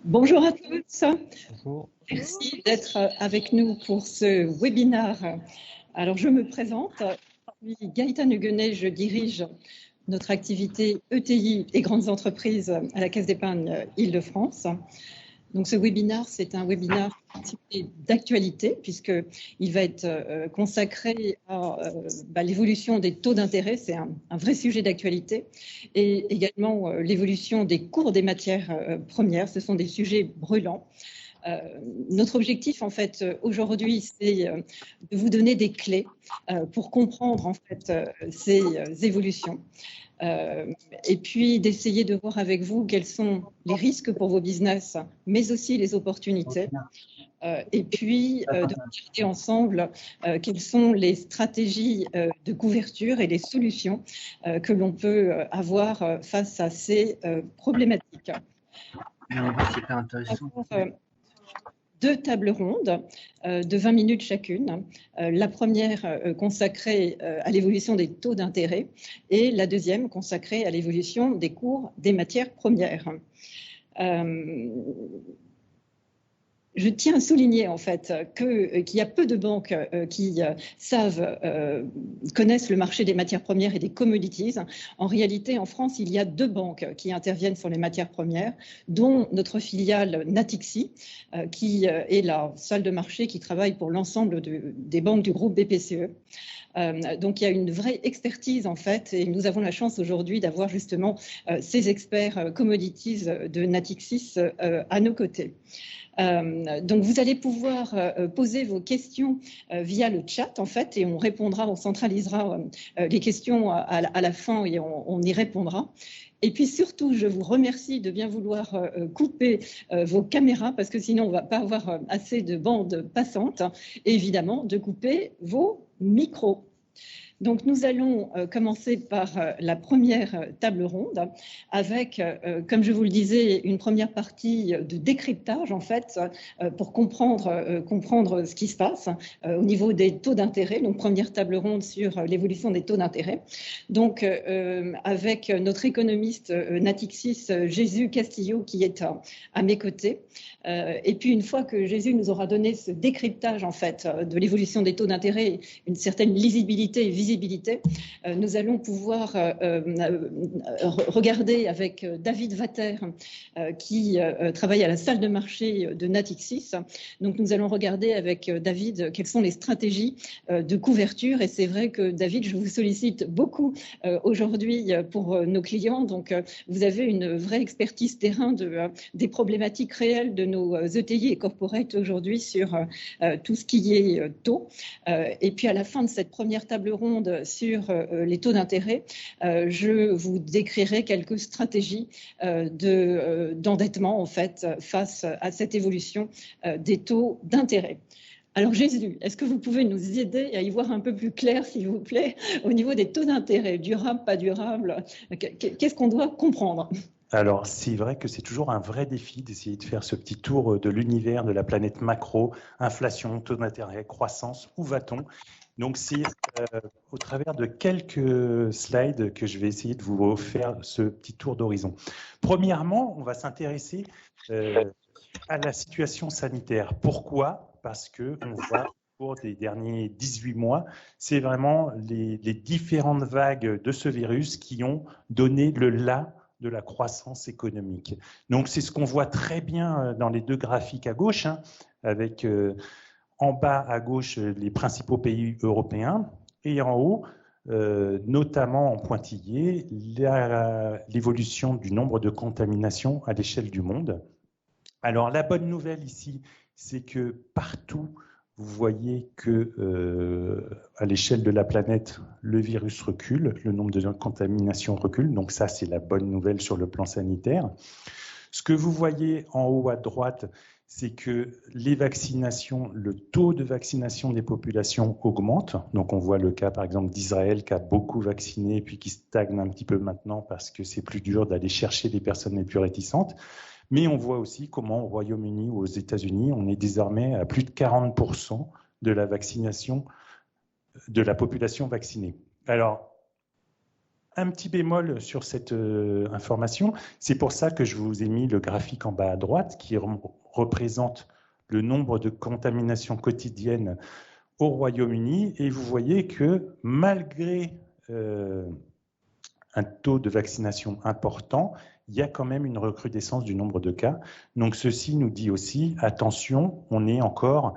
Bonjour à tous, Bonjour. merci d'être avec nous pour ce webinaire. Alors je me présente, je suis Gaëtane Huguenet, je dirige notre activité ETI et grandes entreprises à la Caisse d'épargne Île-de-France. Donc ce webinaire, c'est un webinaire d'actualité puisqu'il va être consacré à l'évolution des taux d'intérêt, c'est un vrai sujet d'actualité, et également l'évolution des cours des matières premières, ce sont des sujets brûlants. Notre objectif en fait aujourd'hui, c'est de vous donner des clés pour comprendre en fait ces évolutions. Et puis d'essayer de voir avec vous quels sont les risques pour vos business, mais aussi les opportunités. Et puis de regarder ensemble quelles sont les stratégies de couverture et les solutions que l'on peut avoir face à ces problématiques. Super intéressant. Deux tables rondes de 20 minutes chacune. La première consacrée à l'évolution des taux d'intérêt et la deuxième consacrée à l'évolution des cours des matières premières. Je tiens à souligner en fait qu'il y a peu de banques qui connaissent le marché des matières premières et des commodities. En réalité, en France, il y a deux banques qui interviennent sur les matières premières, dont notre filiale Natixi, qui est la salle de marché qui travaille pour l'ensemble des banques du groupe BPCE. Donc il y a une vraie expertise en fait, et nous avons la chance aujourd'hui d'avoir justement ces experts commodities de Natixis à nos côtés. Donc vous allez pouvoir poser vos questions via le chat en fait, et on centralisera les questions à la fin et on y répondra. Et puis surtout, je vous remercie de bien vouloir couper vos caméras parce que sinon on ne va pas avoir assez de bandes passantes, et évidemment de couper vos micros. Donc nous allons commencer par la première table ronde avec, comme je vous le disais, une première partie de décryptage en fait pour comprendre ce qui se passe au niveau des taux d'intérêt. Donc première table ronde sur l'évolution des taux d'intérêt. Donc avec notre économiste Natixis Jésus Castillo qui est à mes côtés. Et puis une fois que Jésus nous aura donné ce décryptage en fait de l'évolution des taux d'intérêt, une certaine lisibilité et visibilité, nous allons pouvoir regarder avec David Vater qui travaille à la salle de marché de Natixis. Donc nous allons regarder avec David quelles sont les stratégies de couverture, et c'est vrai que David, je vous sollicite beaucoup aujourd'hui pour nos clients, donc vous avez une vraie expertise terrain des problématiques réelles de nos ETI et corporate aujourd'hui sur tout ce qui est taux. Et puis à la fin de cette première table ronde sur les taux d'intérêt, je vous décrirai quelques stratégies d'endettement en fait face à cette évolution des taux d'intérêt. Alors Jésus, est-ce que vous pouvez nous aider à y voir un peu plus clair, s'il vous plaît, au niveau des taux d'intérêt, durable, pas durable, qu'est-ce qu'on doit comprendre ? Alors, c'est vrai que c'est toujours un vrai défi d'essayer de faire ce petit tour de l'univers de la planète macro, inflation, taux d'intérêt, croissance, où va-t-on ? Donc, c'est au travers de quelques slides que je vais essayer de vous faire ce petit tour d'horizon. Premièrement, on va s'intéresser à la situation sanitaire. Pourquoi ? Parce qu'on voit au cours des derniers 18 mois, c'est vraiment les différentes vagues de ce virus qui ont donné le là de la croissance économique. Donc, c'est ce qu'on voit très bien dans les deux graphiques à gauche, hein, avec en bas à gauche les principaux pays européens et en haut, notamment en pointillé, l'évolution du nombre de contaminations à l'échelle du monde. Alors, la bonne nouvelle ici, c'est que partout, vous voyez que à l'échelle de la planète, le virus recule, le nombre de contaminations recule. Donc ça, c'est la bonne nouvelle sur le plan sanitaire. Ce que vous voyez en haut à droite, c'est que les vaccinations, le taux de vaccination des populations augmente. Donc on voit le cas par exemple d'Israël qui a beaucoup vacciné puis qui stagne un petit peu maintenant parce que c'est plus dur d'aller chercher les personnes les plus réticentes. Mais on voit aussi comment au Royaume-Uni ou aux États-Unis, on est désormais à plus de 40% de la vaccination de la population vaccinée. Alors, Un petit bémol sur cette information, c'est pour ça que je vous ai mis le graphique en bas à droite qui représente le nombre de contaminations quotidiennes au Royaume-Uni, et vous voyez que malgré un taux de vaccination important, il y a quand même une recrudescence du nombre de cas. Donc ceci nous dit aussi, attention, on est encore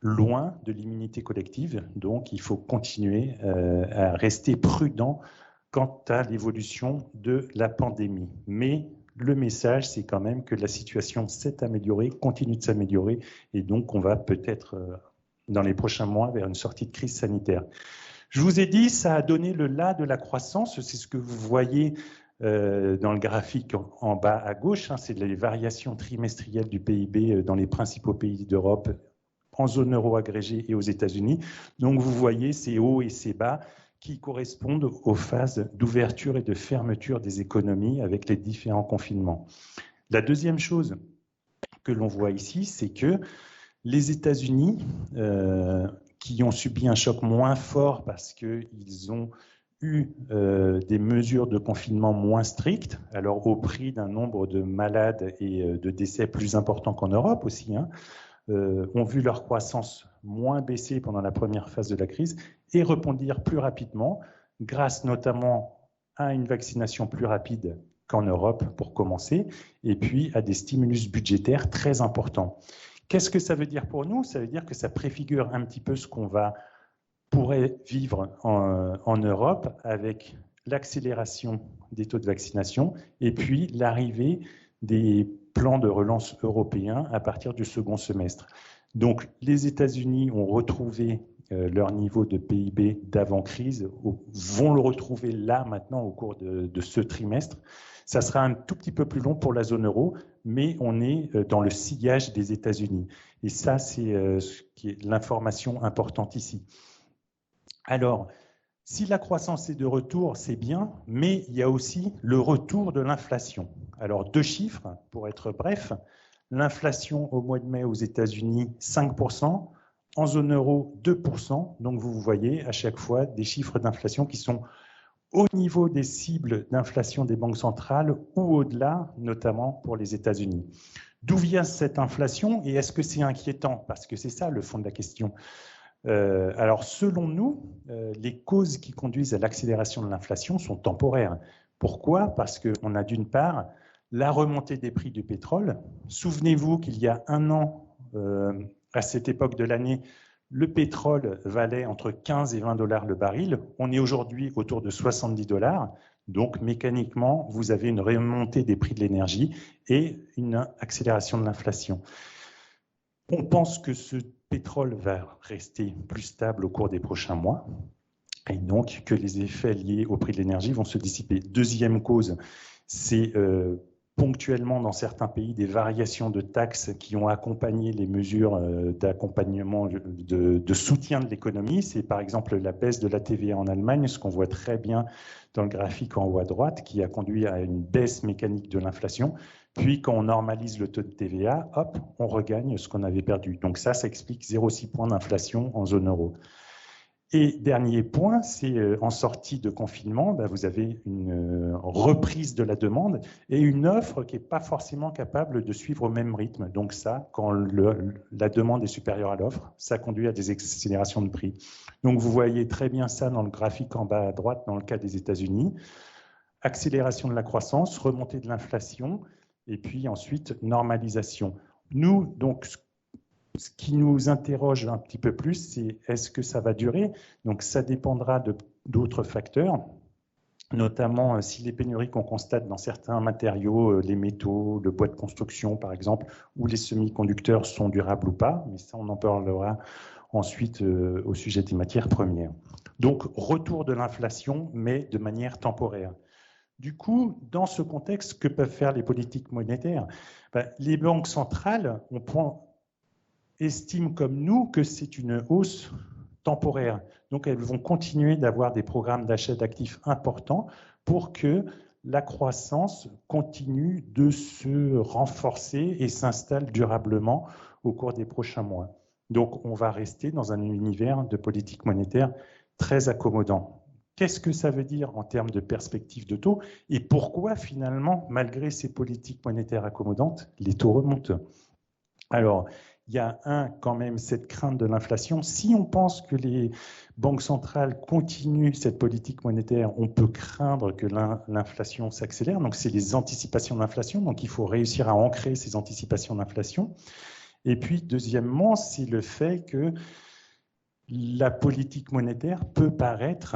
loin de l'immunité collective, donc il faut continuer à rester prudent quant à l'évolution de la pandémie. Mais le message, c'est quand même que la situation s'est améliorée, continue de s'améliorer, et donc on va peut-être, dans les prochains mois, vers une sortie de crise sanitaire. Je vous ai dit, ça a donné le la de la croissance, c'est ce que vous voyez dans le graphique en bas à gauche, hein, c'est les variations trimestrielles du PIB dans les principaux pays d'Europe, en zone euro agrégée et aux États-Unis. Donc vous voyez ces hauts et ces bas qui correspondent aux phases d'ouverture et de fermeture des économies avec les différents confinements. La deuxième chose que l'on voit ici, c'est que les États-Unis, qui ont subi un choc moins fort parce qu'ils ont eu des mesures de confinement moins strictes, alors au prix d'un nombre de malades et de décès plus important qu'en Europe aussi, hein, ont vu leur croissance moins baisser pendant la première phase de la crise et rebondir plus rapidement, grâce notamment à une vaccination plus rapide qu'en Europe pour commencer, et puis à des stimulus budgétaires très importants. Qu'est-ce que ça veut dire pour nous? Ça veut dire que ça préfigure un petit peu ce qu'on pourrait vivre en Europe avec l'accélération des taux de vaccination et puis l'arrivée des plans de relance européens à partir du second semestre. Donc les États-Unis ont retrouvé leur niveau de PIB d'avant-crise, vont le retrouver là maintenant au cours de ce trimestre. Ça sera un tout petit peu plus long pour la zone euro, mais on est dans le sillage des États-Unis. Et ça, c'est l'information importante ici. Alors, si la croissance est de retour, c'est bien, mais il y a aussi le retour de l'inflation. Alors, deux chiffres, pour être bref. L'inflation au mois de mai aux États-Unis, 5%, en zone euro, 2%. Donc, vous voyez à chaque fois des chiffres d'inflation qui sont au niveau des cibles d'inflation des banques centrales ou au-delà, notamment pour les États-Unis. D'où vient cette inflation et est-ce que c'est inquiétant? Parce que c'est ça le fond de la question. Alors, selon nous, les causes qui conduisent à l'accélération de l'inflation sont temporaires. Pourquoi? Parce qu'on a d'une part la remontée des prix du pétrole. Souvenez-vous qu'il y a un an, à cette époque de l'année, le pétrole valait entre 15 et 20 $ le baril. On est aujourd'hui autour de 70 $. Donc, mécaniquement, vous avez une remontée des prix de l'énergie et une accélération de l'inflation. On pense que ce pétrole va rester plus stable au cours des prochains mois et donc que les effets liés au prix de l'énergie vont se dissiper. Deuxième cause, c'est ponctuellement dans certains pays des variations de taxes qui ont accompagné les mesures d'accompagnement, de soutien de l'économie. C'est par exemple la baisse de la TVA en Allemagne, ce qu'on voit très bien dans le graphique en haut à droite, qui a conduit à une baisse mécanique de l'inflation. Puis quand on normalise le taux de TVA, hop, on regagne ce qu'on avait perdu. Donc ça explique 0,6 points d'inflation en zone euro. Et dernier point, c'est en sortie de confinement, vous avez une reprise de la demande et une offre qui n'est pas forcément capable de suivre au même rythme. Donc ça, quand la demande est supérieure à l'offre, ça conduit à des accélérations de prix. Donc vous voyez très bien ça dans le graphique en bas à droite dans le cas des États-Unis. Accélération de la croissance, remontée de l'inflation et puis ensuite normalisation. Nous, donc, ce qui nous interroge un petit peu plus, c'est est-ce que ça va durer? Donc ça dépendra d'autres facteurs, notamment si les pénuries qu'on constate dans certains matériaux, les métaux, le bois de construction par exemple, ou les semi-conducteurs sont durables ou pas, mais ça on en parlera ensuite au sujet des matières premières. Donc retour de l'inflation, mais de manière temporaire. Du coup, dans ce contexte, que peuvent faire les politiques monétaires? Les banques centrales, estiment comme nous que c'est une hausse temporaire. Donc, elles vont continuer d'avoir des programmes d'achat d'actifs importants pour que la croissance continue de se renforcer et s'installe durablement au cours des prochains mois. Donc, on va rester dans un univers de politique monétaire très accommodant. qu'est-ce que ça veut dire en termes de perspective de taux et pourquoi finalement, malgré ces politiques monétaires accommodantes, les taux remontent? Alors, il y a quand même cette crainte de l'inflation. Si on pense que les banques centrales continuent cette politique monétaire, on peut craindre que l'inflation s'accélère. Donc, c'est les anticipations d'inflation. Donc, il faut réussir à ancrer ces anticipations d'inflation. Et puis, deuxièmement, c'est le fait que la politique monétaire peut paraître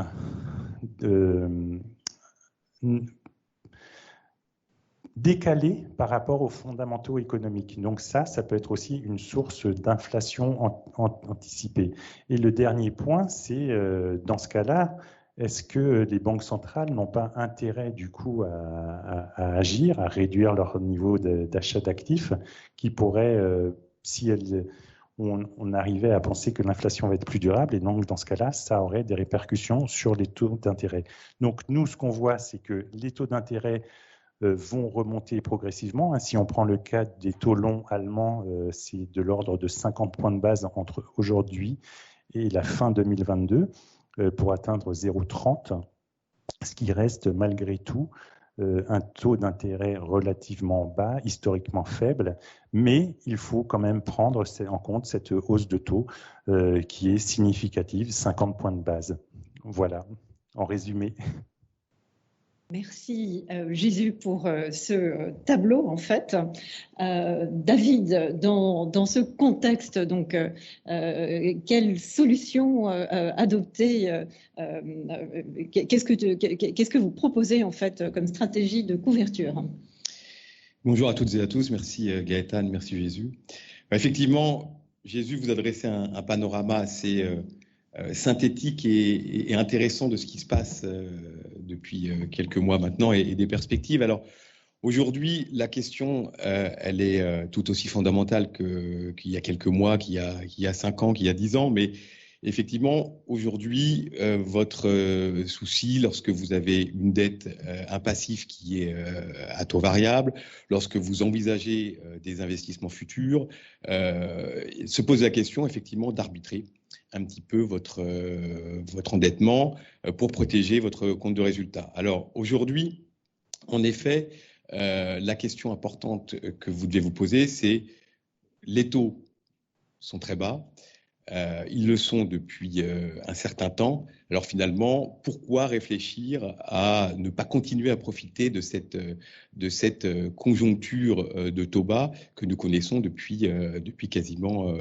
décalé par rapport aux fondamentaux économiques. Donc ça peut être aussi une source d'inflation anticipée. Et le dernier point, c'est dans ce cas-là, est-ce que les banques centrales n'ont pas intérêt du coup à agir, à réduire leur niveau d'achat d'actifs qui pourrait, si on arrivait à penser que l'inflation va être plus durable, et donc dans ce cas-là, ça aurait des répercussions sur les taux d'intérêt. Donc nous, ce qu'on voit, c'est que les taux d'intérêt vont remonter progressivement. Si on prend le cas des taux longs allemands, c'est de l'ordre de 50 points de base entre aujourd'hui et la fin 2022 pour atteindre 0,30, ce qui reste malgré tout un taux d'intérêt relativement bas, historiquement faible, mais il faut quand même prendre en compte cette hausse de taux qui est significative, 50 points de base. Voilà, en résumé. Merci Jésus pour ce tableau en fait. David, dans ce contexte, donc, quelle solution adopter? Qu'est-ce que vous proposez en fait comme stratégie de couverture? Bonjour à toutes et à tous, merci Gaëtane, merci Jésus. Effectivement, Jésus vous adressait un panorama assez synthétique et intéressant de ce qui se passe depuis quelques mois maintenant et des perspectives. Alors aujourd'hui, la question, elle est tout aussi fondamentale qu'il y a quelques mois, qu'il y a 5 ans, qu'il y a 10 ans, mais effectivement, aujourd'hui, votre souci, lorsque vous avez une dette, un passif qui est à taux variable, lorsque vous envisagez des investissements futurs, se pose la question effectivement d'arbitrer un petit peu votre endettement pour protéger votre compte de résultat. Alors aujourd'hui, en effet, la question importante que vous devez vous poser, c'est les taux sont très bas. Ils le sont depuis un certain temps. Alors finalement, pourquoi réfléchir à ne pas continuer à profiter de cette conjoncture de taux bas que nous connaissons depuis quasiment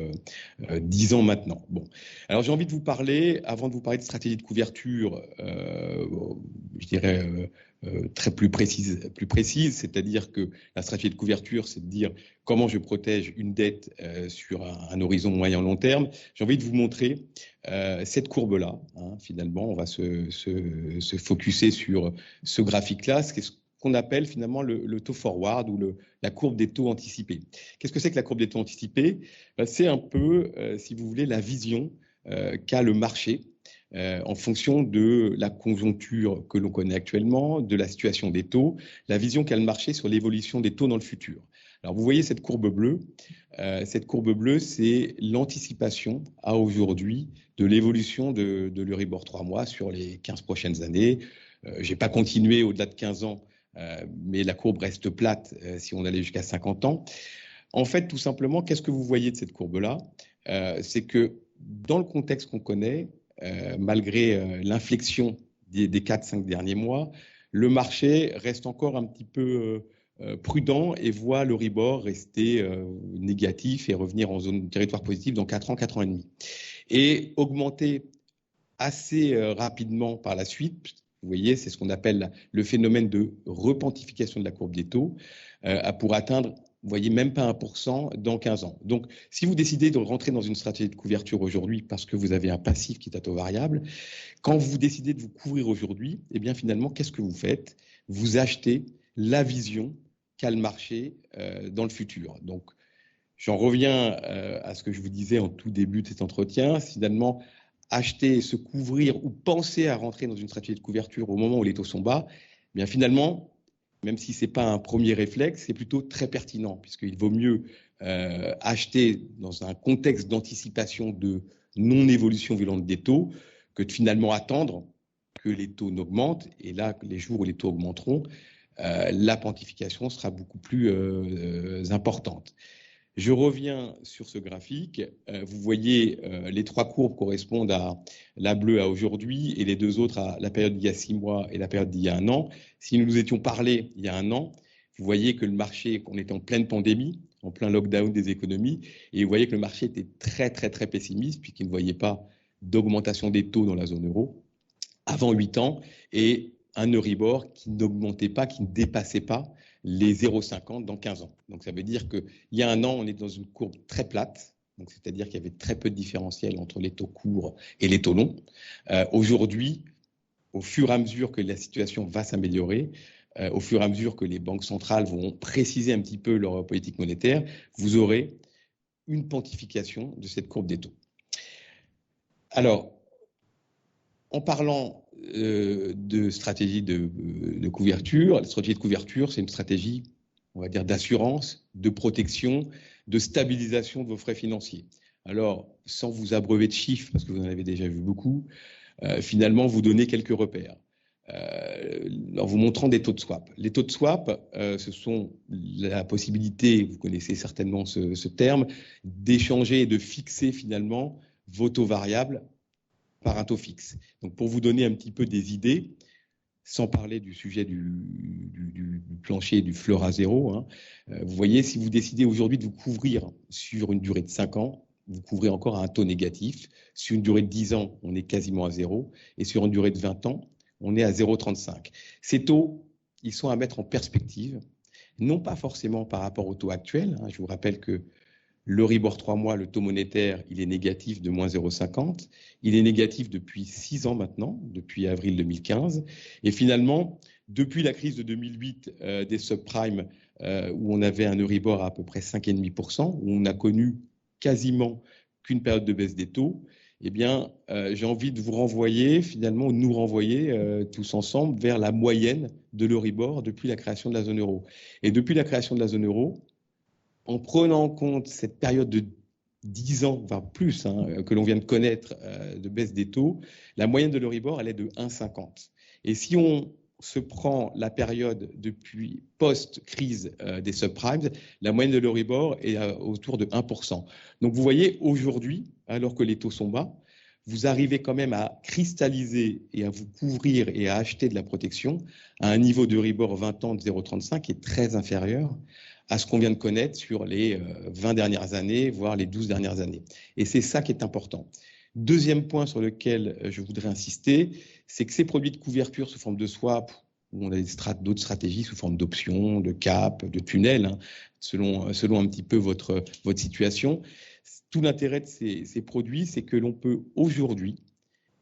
10 ans maintenant. Bon, alors j'ai envie de vous parler, avant de vous parler de stratégie de couverture, je dirais plus précise, c'est-à-dire que la stratégie de couverture, c'est de dire comment je protège une dette sur un horizon moyen-long terme. J'ai envie de vous montrer cette courbe-là. Finalement, on va se focuser sur ce graphique-là, ce qu'on appelle finalement le taux forward ou la courbe des taux anticipés. Qu'est-ce que c'est que la courbe des taux anticipés? C'est un peu, si vous voulez, la vision qu'a le marché en fonction de la conjoncture que l'on connaît actuellement, de la situation des taux, la vision qu'a le marché sur l'évolution des taux dans le futur. Alors, vous voyez cette courbe bleue. Cette courbe bleue, c'est l'anticipation à aujourd'hui de l'évolution de l'Euribor 3 mois sur les 15 prochaines années. Je n'ai pas continué au-delà de 15 ans, mais la courbe reste plate si on allait jusqu'à 50 ans. En fait, tout simplement, qu'est-ce que vous voyez de cette courbe-là? C'est que dans le contexte qu'on connaît, malgré l'inflexion des 4-5 derniers mois, le marché reste encore un petit peu prudent et voit l'Euribor rester négatif et revenir en zone de territoire positif dans 4 ans, 4 ans et demi. Et augmenter assez rapidement par la suite, vous voyez, c'est ce qu'on appelle le phénomène de repentification de la courbe des taux, pour atteindre, vous voyez, même pas 1% dans 15 ans. Donc, si vous décidez de rentrer dans une stratégie de couverture aujourd'hui parce que vous avez un passif qui est à taux variable, quand vous décidez de vous couvrir aujourd'hui, eh bien finalement, qu'est-ce que vous faites? Vous achetez la vision qu'a le marché dans le futur. Donc, j'en reviens à ce que je vous disais en tout début de cet entretien. Finalement, acheter, se couvrir ou penser à rentrer dans une stratégie de couverture au moment où les taux sont bas, eh bien finalement, même si ce n'est pas un premier réflexe, c'est plutôt très pertinent, puisqu'il vaut mieux acheter dans un contexte d'anticipation de non-évolution violente des taux que de finalement attendre que les taux n'augmentent. Et là, les jours où les taux augmenteront, la pontification sera beaucoup plus importante. Je reviens sur ce graphique. Vous voyez, les 3 courbes correspondent à la bleue à aujourd'hui et les 2 autres à la période d'il y a 6 mois et la période d'il y a 1 an. Si nous nous étions parlé il y a 1 an, vous voyez que le marché, qu'on était en pleine pandémie, en plein lockdown des économies, et vous voyez que le marché était très, très, très pessimiste puisqu'il ne voyait pas d'augmentation des taux dans la zone euro avant 8 ans et un Euribor qui n'augmentait pas, qui ne dépassait pas les 0,50 dans 15 ans. Donc ça veut dire qu'il y a 1 an, on est dans une courbe très plate, c'est-à-dire qu'il y avait très peu de différentiel entre les taux courts et les taux longs. Aujourd'hui, au fur et à mesure que la situation va s'améliorer, au fur et à mesure que les banques centrales vont préciser un petit peu leur politique monétaire, vous aurez une pontification de cette courbe des taux. Alors, en parlant de stratégie de couverture, la stratégie de couverture, c'est une stratégie, on va dire, d'assurance, de protection, de stabilisation de vos frais financiers. Alors, sans vous abreuver de chiffres, parce que vous en avez déjà vu beaucoup, finalement, vous donnez quelques repères. En vous montrant des taux de swap. Les taux de swap, ce sont la possibilité, vous connaissez certainement ce terme, d'échanger et de fixer finalement vos taux variables par un taux fixe. Donc, pour vous donner un petit peu des idées, sans parler du sujet du plancher, du floor à zéro, hein, vous voyez, si vous décidez aujourd'hui de vous couvrir sur une durée de 5 ans, vous couvrez encore à un taux négatif. Sur une durée de 10 ans, on est quasiment à zéro. Et sur une durée de 20 ans, on est à 0,35. Ces taux, ils sont à mettre en perspective, non pas forcément par rapport au taux actuel. Hein, je vous rappelle que l'Euribor 3 mois, le taux monétaire, il est négatif de moins 0,50. Il est négatif depuis 6 ans maintenant, depuis avril 2015. Et finalement, depuis la crise de 2008 des subprimes, où on avait un Euribor à peu près 5,5%, où on a connu quasiment qu'une période de baisse des taux, eh bien, j'ai envie de vous renvoyer, finalement, ou de nous renvoyer tous ensemble vers la moyenne de l'Euribor depuis la création de la zone euro. Et depuis la création de la zone euro, en prenant en compte cette période de 10 ans, voire plus, hein, que l'on vient de connaître de baisse des taux, la moyenne de l'Euribor, elle est de 1,50. Et si on se prend la période depuis post-crise des subprimes, la moyenne de l'Euribor est autour de 1%. Donc vous voyez, aujourd'hui, alors que les taux sont bas, vous arrivez quand même à cristalliser et à vous couvrir et à acheter de la protection à un niveau d'Euribor 20 ans de 0,35 qui est très inférieur à ce qu'on vient de connaître sur les 20 dernières années, voire les 12 dernières années. Et c'est ça qui est important. Deuxième point sur lequel je voudrais insister, c'est que ces produits de couverture sous forme de swap, où on a d'autres stratégies sous forme d'options, de cap, de tunnels, hein, selon un petit peu votre situation, tout l'intérêt de ces produits, c'est que l'on peut aujourd'hui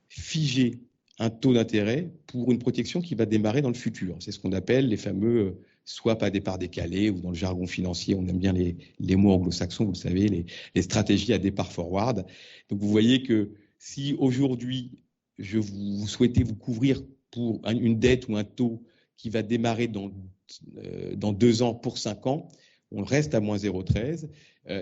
figer un taux d'intérêt pour une protection qui va démarrer dans le futur. C'est ce qu'on appelle les fameux swap à départ décalé, ou dans le jargon financier, on aime bien les mots anglo-saxons, vous le savez, les stratégies à départ forward. Donc vous voyez que si aujourd'hui, vous souhaitez vous couvrir pour une dette ou un taux qui va démarrer dans 2 ans pour 5 ans, on reste à moins 0,13.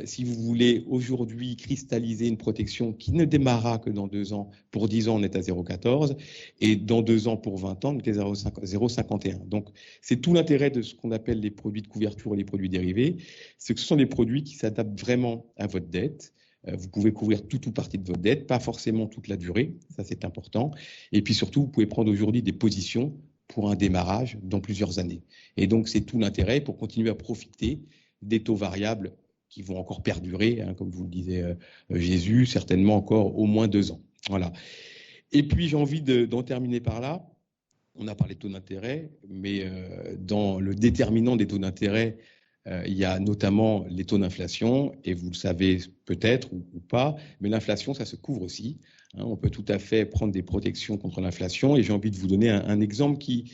Si vous voulez aujourd'hui cristalliser une protection qui ne démarrera que dans 2 ans, pour 10 ans, on est à 0,14, et dans 2 ans, pour 20 ans, on est à 0,51. Donc, c'est tout l'intérêt de ce qu'on appelle les produits de couverture et les produits dérivés, c'est que ce sont des produits qui s'adaptent vraiment à votre dette. Vous pouvez couvrir tout ou partie de votre dette, pas forcément toute la durée, ça c'est important. Et puis surtout, vous pouvez prendre aujourd'hui des positions pour un démarrage dans plusieurs années. Et donc, c'est tout l'intérêt pour continuer à profiter des taux variables qui vont encore perdurer, hein, comme vous le disait Jésus, certainement encore au moins 2 ans. Voilà. Et puis, j'ai envie d'en terminer par là. On a parlé de taux d'intérêt, mais dans le déterminant des taux d'intérêt, il y a notamment les taux d'inflation, et vous le savez peut-être ou pas, mais l'inflation, ça se couvre aussi. Hein, on peut tout à fait prendre des protections contre l'inflation, et j'ai envie de vous donner un exemple qui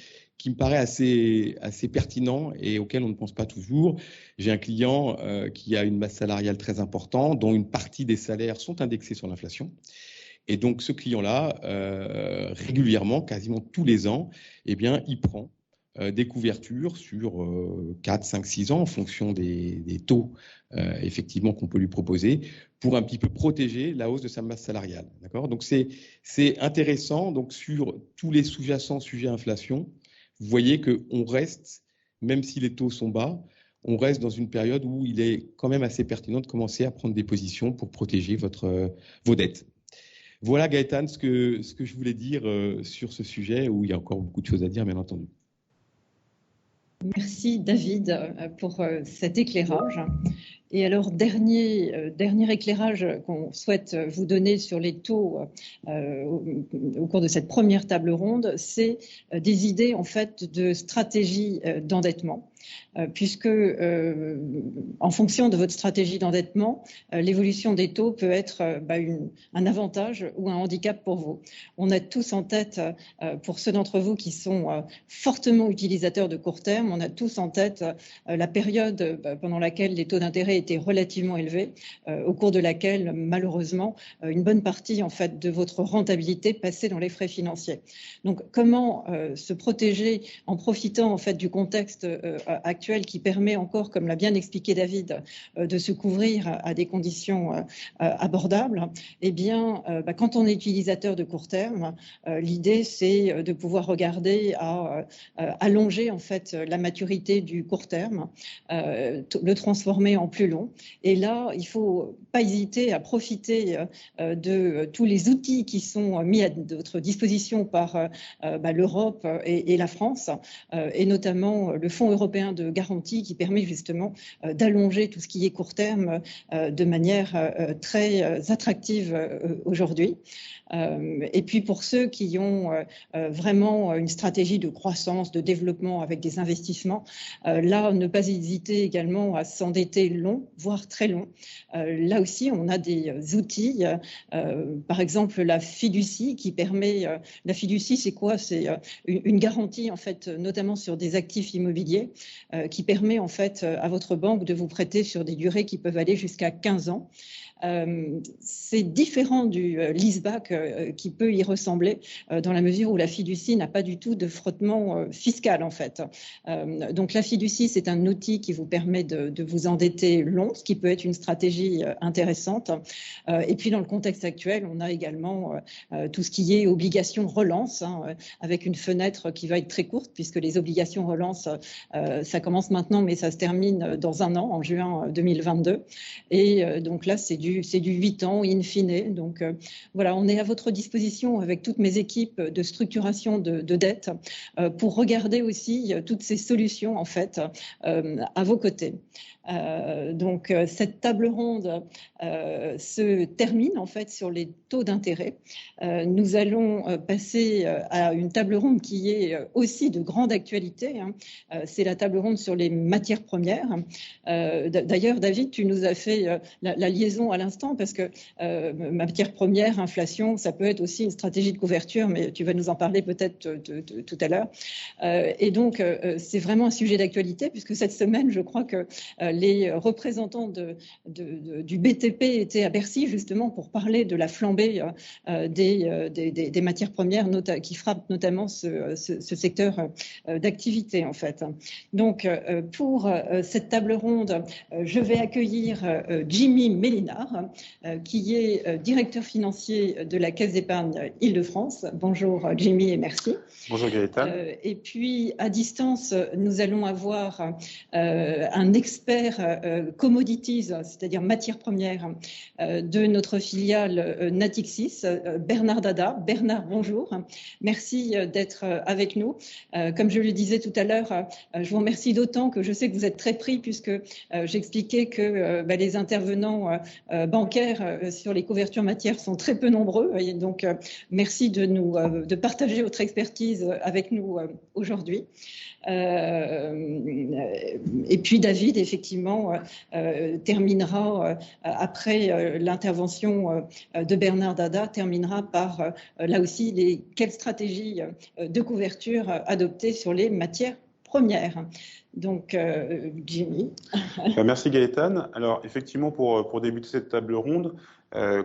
me paraît assez pertinent et auquel on ne pense pas toujours. J'ai un client qui a une masse salariale très importante, dont une partie des salaires sont indexés sur l'inflation. Et donc, ce client-là, régulièrement, quasiment tous les ans, eh bien, il prend des couvertures sur 4, 5, 6 ans en fonction des taux effectivement qu'on peut lui proposer pour un petit peu protéger la hausse de sa masse salariale. D'accord ? Donc, c'est intéressant. Donc, sur tous les sous-jacents sujets inflation, vous voyez qu'on reste, même si les taux sont bas, on reste dans une période où il est quand même assez pertinent de commencer à prendre des positions pour protéger vos dettes. Voilà, Gaëtan, ce que je voulais dire sur ce sujet où il y a encore beaucoup de choses à dire, bien entendu. Merci David pour cet éclairage. Et alors, dernier éclairage qu'on souhaite vous donner sur les taux au cours de cette première table ronde, c'est des idées en fait de stratégie d'endettement. Puisque en fonction de votre stratégie d'endettement, l'évolution des taux peut être un avantage ou un handicap pour vous. On a tous en tête, pour ceux d'entre vous qui sont fortement utilisateurs de court terme, on a tous en tête la période pendant laquelle les taux d'intérêt étaient relativement élevés, au cours de laquelle, malheureusement, une bonne partie en fait, de votre rentabilité passait dans les frais financiers. Donc, comment se protéger en profitant en fait, du contexte actuel qui permet encore, comme l'a bien expliqué David, de se couvrir à des conditions abordables, eh bien, quand on est utilisateur de court terme, l'idée c'est de pouvoir regarder à allonger en fait la maturité du court terme, le transformer en plus long. Et là, il ne faut pas hésiter à profiter de tous les outils qui sont mis à votre disposition par l'Europe et la France, et notamment le Fonds européen de garantie qui permet justement d'allonger tout ce qui est court terme de manière très attractive aujourd'hui. Et puis pour ceux qui ont vraiment une stratégie de croissance, de développement avec des investissements, là, ne pas hésiter également à s'endetter long, voire très long. Là aussi, on a des outils, par exemple la fiducie qui permet, la fiducie c'est quoi? C'est une garantie en fait, notamment sur des actifs immobiliers qui permet en fait à votre banque de vous prêter sur des durées qui peuvent aller jusqu'à 15 ans. C'est différent du leaseback qui peut y ressembler dans la mesure où la fiducie n'a pas du tout de frottement fiscal en fait. Donc la fiducie c'est un outil qui vous permet de vous endetter long, ce qui peut être une stratégie intéressante. Et puis dans le contexte actuel, on a également tout ce qui est obligations relance, avec une fenêtre qui va être très courte puisque les obligations relance, ça commence maintenant mais ça se termine dans un an, en juin 2022. Et donc là c'est du 8 ans in fine. Donc voilà, on est à votre disposition avec toutes mes équipes de structuration de dette pour regarder aussi toutes ces solutions en fait à vos côtés. Donc cette table ronde se termine en fait sur les taux d'intérêt. Nous allons passer à une table ronde qui est aussi de grande actualité. C'est la table ronde sur les matières premières. D'ailleurs, David, tu nous as fait la liaison à l'instant parce que matières premières, inflation, ça peut être aussi une stratégie de couverture, mais tu vas nous en parler peut-être tout à l'heure. Et donc, c'est vraiment un sujet d'actualité puisque cette semaine, je crois que les représentants du BTP étaient à Bercy justement pour parler de la flambée des matières premières qui frappent notamment ce secteur d'activité en fait. Donc pour cette table ronde, je vais accueillir Jimmy Mélinard qui est directeur financier de la Caisse d'épargne Île-de-France. Bonjour Jimmy et merci. Bonjour Gaëtan. Et puis à distance, nous allons avoir un expert commodities, c'est-à-dire matières premières, de notre filiale Natixis, Bernard Dada. Bernard, bonjour. Merci d'être avec nous. Comme je le disais tout à l'heure, je vous remercie d'autant que je sais que vous êtes très pris puisque j'expliquais que les intervenants bancaires sur les couvertures matières sont très peu nombreux. Et donc, merci de partager votre expertise avec nous aujourd'hui. Et puis David, effectivement, terminera après l'intervention de Bernard Dada, terminera par là aussi quelles stratégies de couverture adopter sur les matières premières. Donc, Jimmy. Merci Gaëtane. Alors effectivement, pour débuter cette table ronde,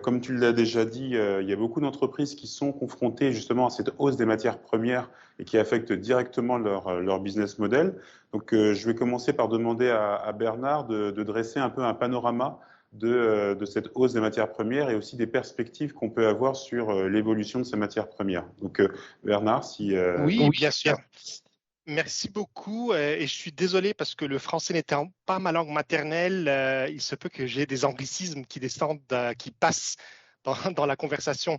comme tu l'as déjà dit, il y a beaucoup d'entreprises qui sont confrontées justement à cette hausse des matières premières et qui affectent directement leur business model. Donc je vais commencer par demander à Bernard de dresser un peu un panorama de cette hausse des matières premières et aussi des perspectives qu'on peut avoir sur l'évolution de ces matières premières. Donc Bernard, si... Oui, bien sûr. Merci beaucoup et je suis désolé parce que le français n'étant pas ma langue maternelle, il se peut que j'ai des anglicismes qui descendent, qui passent dans la conversation.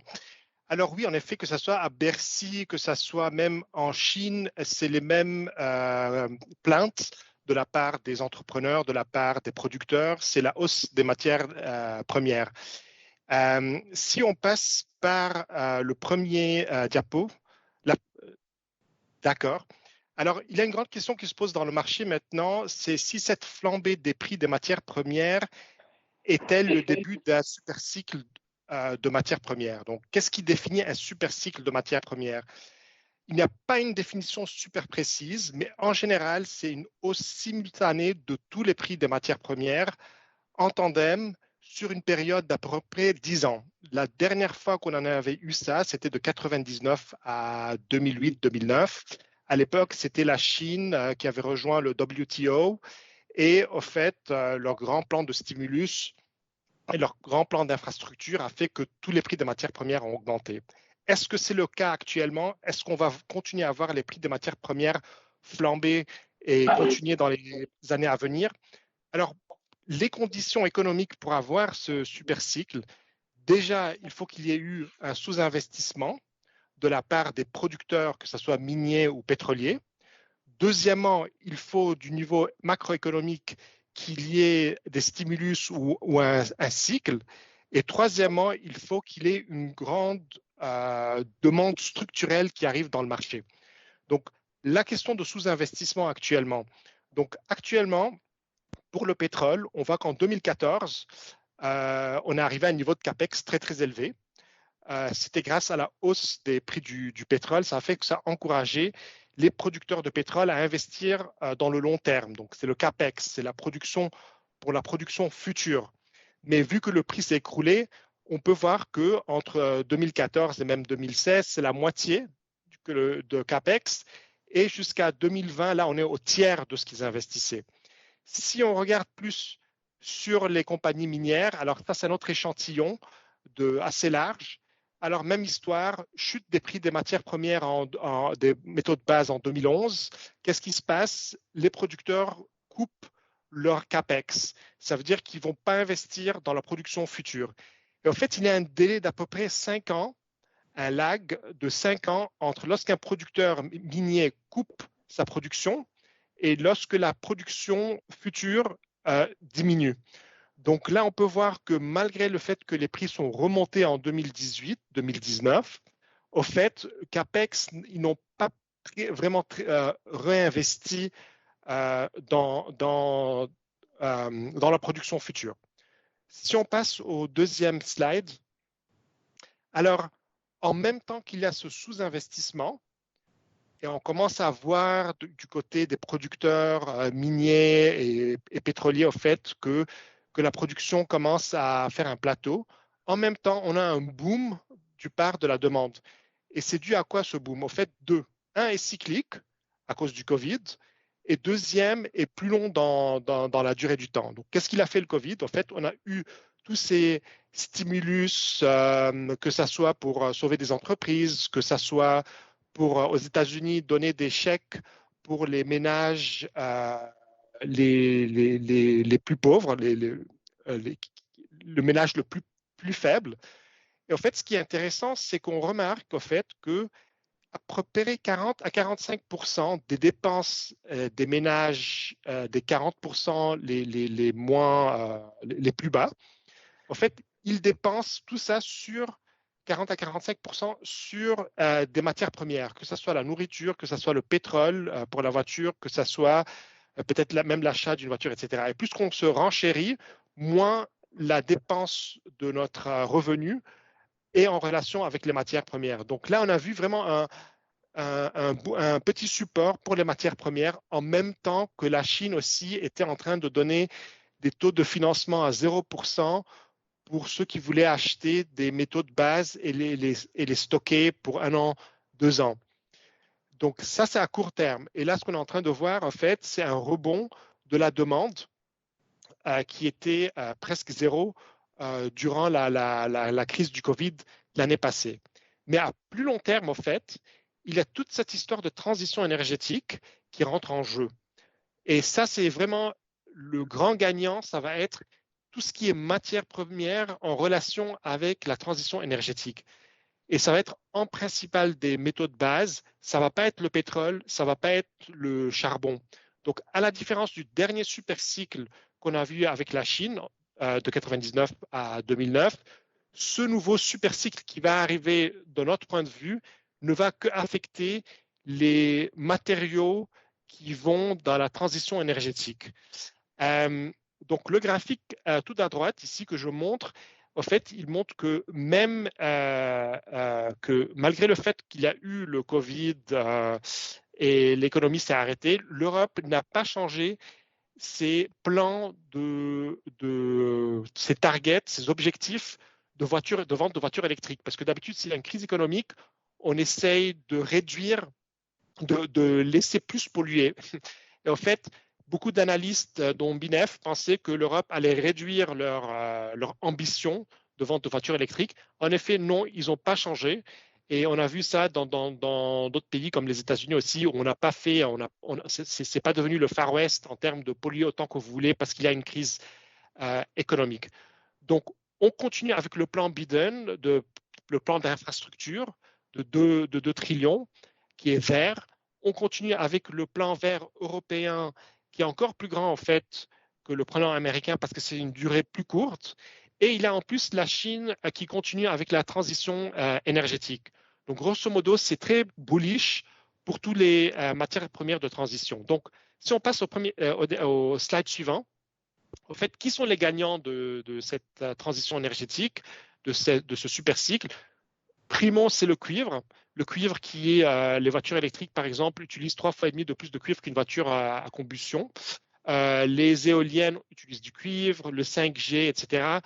Alors oui, en effet, que ce soit à Bercy, que ce soit même en Chine, c'est les mêmes plaintes de la part des entrepreneurs, de la part des producteurs, c'est la hausse des matières premières. Si on passe par le premier diapo, d'accord. Alors, il y a une grande question qui se pose dans le marché maintenant, c'est si cette flambée des prix des matières premières est-elle le début d'un super cycle de matières premières. Donc, qu'est-ce qui définit un super cycle de matières premières? Il n'y a pas une définition super précise, mais en général, c'est une hausse simultanée de tous les prix des matières premières en tandem sur une période d'à peu près 10 ans. La dernière fois qu'on en avait eu ça, c'était de 1999 à 2008-2009. À l'époque, c'était la Chine qui avait rejoint le WTO et au fait, leur grand plan de stimulus et leur grand plan d'infrastructure a fait que tous les prix des matières premières ont augmenté. Est-ce que c'est le cas actuellement? Est-ce qu'on va continuer à voir les prix des matières premières flamber et continuer dans les années à venir? Alors, les conditions économiques pour avoir ce super cycle, déjà, il faut qu'il y ait eu un sous-investissement de la part des producteurs, que ce soit miniers ou pétroliers. Deuxièmement, il faut du niveau macroéconomique qu'il y ait des stimulus ou un cycle. Et troisièmement, il faut qu'il y ait une grande demande structurelle qui arrive dans le marché. Donc, la question de sous-investissement actuellement. Donc, actuellement, pour le pétrole, on voit qu'en 2014, on est arrivé à un niveau de CAPEX très, très élevé. C'était grâce à la hausse des prix du pétrole. Ça a fait que ça a encouragé les producteurs de pétrole à investir dans le long terme. Donc, c'est le CAPEX, c'est la production pour la production future. Mais vu que le prix s'est écroulé, on peut voir qu'entre 2014 et même 2016, c'est la moitié de CAPEX. Et jusqu'à 2020, là, on est au tiers de ce qu'ils investissaient. Si on regarde plus sur les compagnies minières, alors ça, c'est un autre échantillon assez large. Alors, même histoire, chute des prix des matières premières des métaux de base en 2011. Qu'est-ce qui se passe? Les producteurs coupent leur CAPEX. Ça veut dire qu'ils ne vont pas investir dans la production future. Et en fait, il y a un délai d'à peu près 5 ans, un lag de 5 ans entre lorsqu'un producteur minier coupe sa production et lorsque la production future diminue. Donc là, on peut voir que malgré le fait que les prix sont remontés en 2018-2019, au fait, CAPEX, ils n'ont pas vraiment réinvesti dans la production future. Si on passe au deuxième slide, alors, en même temps qu'il y a ce sous-investissement, et on commence à voir du côté des producteurs miniers et pétroliers, au fait, que la production commence à faire un plateau. En même temps, on a un boom du part de la demande. Et c'est dû à quoi ce boom? Au fait, deux. Un est cyclique à cause du Covid et deuxième est plus long dans la durée du temps. Donc, qu'est-ce qu'il a fait le Covid? En fait, on a eu tous ces stimulus, que ça soit pour sauver des entreprises, que ça soit pour, aux États-Unis, donner des chèques pour les ménages les plus pauvres, le ménage le plus faible. Et en fait, ce qui est intéressant, c'est qu'on remarque au fait que à peu près 40 à 45% des dépenses des ménages, des 40% les plus bas, en fait, ils dépensent tout ça sur 40 à 45% sur des matières premières, que ce soit la nourriture, que ce soit le pétrole pour la voiture, que ce soit peut-être même l'achat d'une voiture, etc. Et plus qu'on se renchérit, moins la dépense de notre revenu est en relation avec les matières premières. Donc là, on a vu vraiment un petit support pour les matières premières en même temps que la Chine aussi était en train de donner des taux de financement à 0% pour ceux qui voulaient acheter des métaux de base et les stocker pour 1 an, 2 ans. Donc ça, c'est à court terme. Et là, ce qu'on est en train de voir, en fait, c'est un rebond de la demande qui était presque zéro durant la crise du Covid l'année passée. Mais à plus long terme, en fait, il y a toute cette histoire de transition énergétique qui rentre en jeu. Et ça, c'est vraiment le grand gagnant, ça va être tout ce qui est matière première en relation avec la transition énergétique. Et ça va être en principal des métaux de base, ça ne va pas être le pétrole, ça ne va pas être le charbon. Donc, à la différence du dernier super cycle qu'on a vu avec la Chine de 99 à 2009, ce nouveau super cycle qui va arriver, de notre point de vue, ne va qu'affecter les matériaux qui vont dans la transition énergétique. Donc, le graphique tout à droite ici que je montre, en fait, il montre que même que malgré le fait qu'il y a eu le Covid et l'économie s'est arrêtée, l'Europe n'a pas changé ses plans ses targets, ses objectifs de vente de voitures électriques. Parce que d'habitude, s'il y a une crise économique, on essaye de réduire, de laisser plus polluer. Et en fait, beaucoup d'analystes, dont BINEF, pensaient que l'Europe allait réduire leur ambition de vente de voitures électriques. En effet, non, ils n'ont pas changé. Et on a vu ça dans d'autres pays comme les États-Unis aussi, où on n'a pas fait, c'est pas devenu le Far West en termes de polluer autant que vous voulez parce qu'il y a une crise économique. Donc, on continue avec le plan Biden, le plan d'infrastructure de 2 trillions, qui est vert. On continue avec le plan vert européen, qui est encore plus grand en fait que le plan américain parce que c'est une durée plus courte. Et il y a en plus la Chine qui continue avec la transition énergétique. Donc, grosso modo, c'est très bullish pour toutes les matières premières de transition. Donc, si on passe au slide suivant, en fait, qui sont les gagnants de cette transition énergétique, de ce super cycle? Primo, c'est le cuivre. Le cuivre qui est, les voitures électriques, par exemple, utilisent 3,5 fois de plus de cuivre qu'une voiture à combustion. Les éoliennes utilisent du cuivre, le 5G, etc.